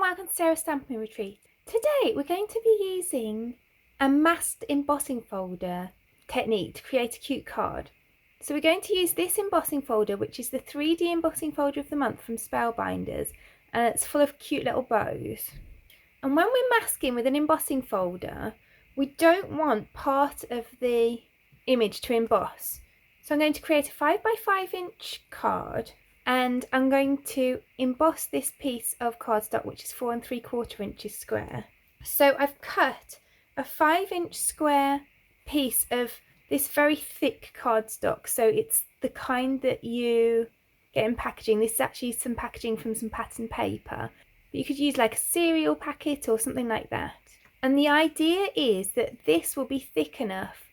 welcome to Sarah's Stamping Retreat. Today we're going to be using a masked embossing folder technique to create a cute card. So we're going to use this embossing folder, which is the 3D embossing folder of the month from Spellbinders, and it's full of cute little bows. And when we're masking with an embossing folder, we don't want part of the image to emboss. So I'm going to create a 5x5 inch card, and I'm going to emboss this piece of cardstock, which is 4 3/4 inches square. So I've cut a 5-inch square piece of this very thick cardstock. So it's the kind that you get in packaging. This is actually some packaging from some pattern paper, but you could use like a cereal packet or something like that. And the idea is that this will be thick enough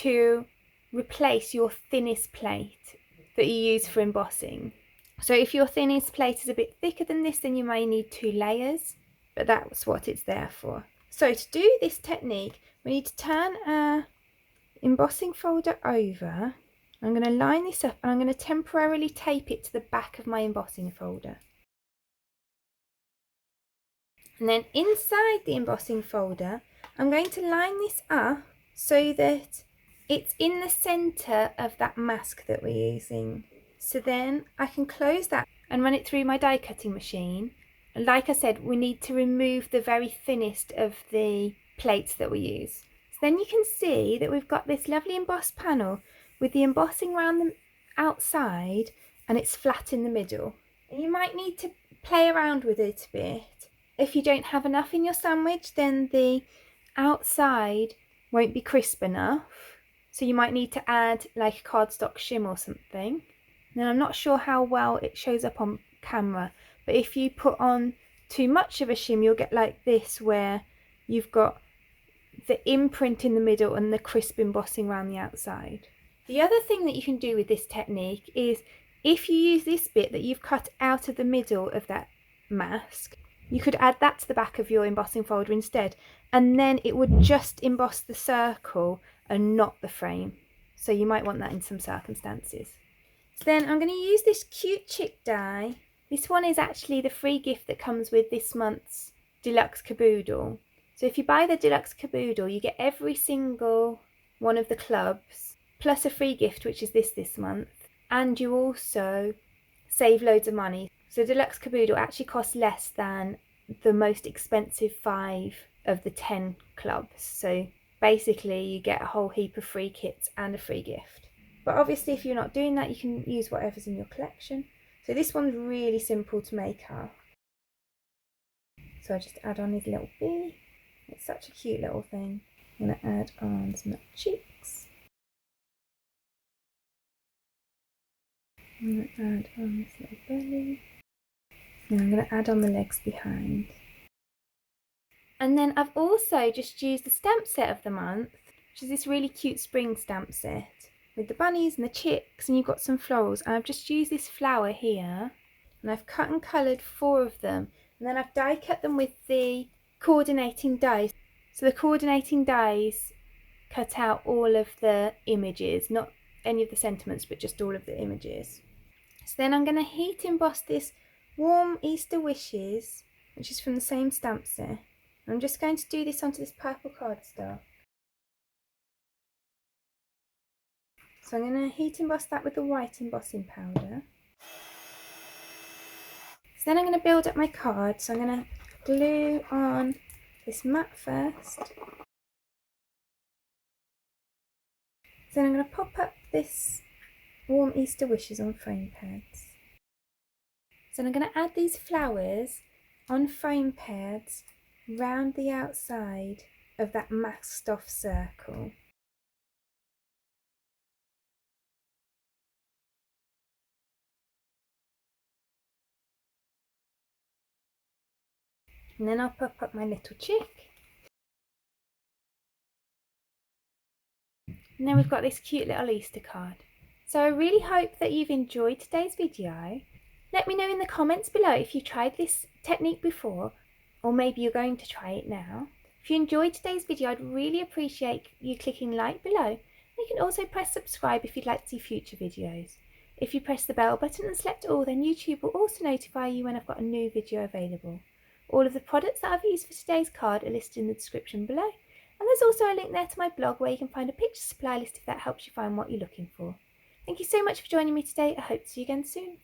to replace your thinnest plate that you use for embossing. So if your thinnest plate is a bit thicker than this, then you may need 2 layers, but that's what it's there for. So to do this technique, we need to turn our embossing folder over. I'm going to line this up and I'm going to temporarily tape it to the back of my embossing folder. And then inside the embossing folder, I'm going to line this up so that it's in the centre of that mask that we're using. So then I can close that and run it through my die cutting machine. And like I said, we need to remove the very thinnest of the plates that we use. So then you can see that we've got this lovely embossed panel with the embossing around the outside, and it's flat in the middle. And you might need to play around with it a bit. If you don't have enough in your sandwich, then the outside won't be crisp enough. So you might need to add like a cardstock shim or something. Now I'm not sure how well it shows up on camera, but if you put on too much of a shim, you'll get like this, where you've got the imprint in the middle and the crisp embossing around the outside. The other thing that you can do with this technique is, if you use this bit that you've cut out of the middle of that mask, you could add that to the back of your embossing folder instead, and then it would just emboss the circle and not the frame. So you might want that in some circumstances. So then I'm going to use this cute chick die. This one is actually the free gift that comes with this month's deluxe caboodle. So if you buy the deluxe caboodle, you get every single one of the clubs plus a free gift, which is this month, and you also save loads of money. So deluxe caboodle actually costs less than the most expensive 5 of the 10 clubs. So basically you get a whole heap of free kits and a free gift. But obviously if you're not doing that, you can use whatever's in your collection. So this one's really simple to make up. So I just add on his little bee. It's such a cute little thing. I'm going to add on some cheeks. I'm going to add on this little belly. And I'm going to add on the legs behind. And then I've also just used the stamp set of the month, which is this really cute spring stamp set with the bunnies and the chicks, and you've got some florals. And I've just used this flower here, and I've cut and coloured 4 of them, and then I've die cut them with the coordinating dies. So the coordinating dies cut out all of the images, not any of the sentiments, but just all of the images. So then I'm going to heat emboss this Warm Easter Wishes, which is from the same stamp set. I'm just going to do this onto this purple cardstock. So I'm going to heat emboss that with the white embossing powder. So then I'm going to build up my card. So I'm going to glue on this mat first. Then I'm going to pop up this Warm Easter Wishes on foam pads. So I'm going to add these flowers on foam pads round the outside of that masked off circle. And then I'll pop up my little chick. And then we've got this cute little Easter card. So I really hope that you've enjoyed today's video. Let me know in the comments below if you tried this technique before, or maybe you're going to try it now. If you enjoyed today's video, I'd really appreciate you clicking like below. You can also press subscribe if you'd like to see future videos. If you press the bell button and select all, then YouTube will also notify you when I've got a new video available. All of the products that I've used for today's card are listed in the description below, and there's also a link there to my blog where you can find a picture supply list if that helps you find what you're looking for. Thank you so much for joining me today. I hope to see you again soon.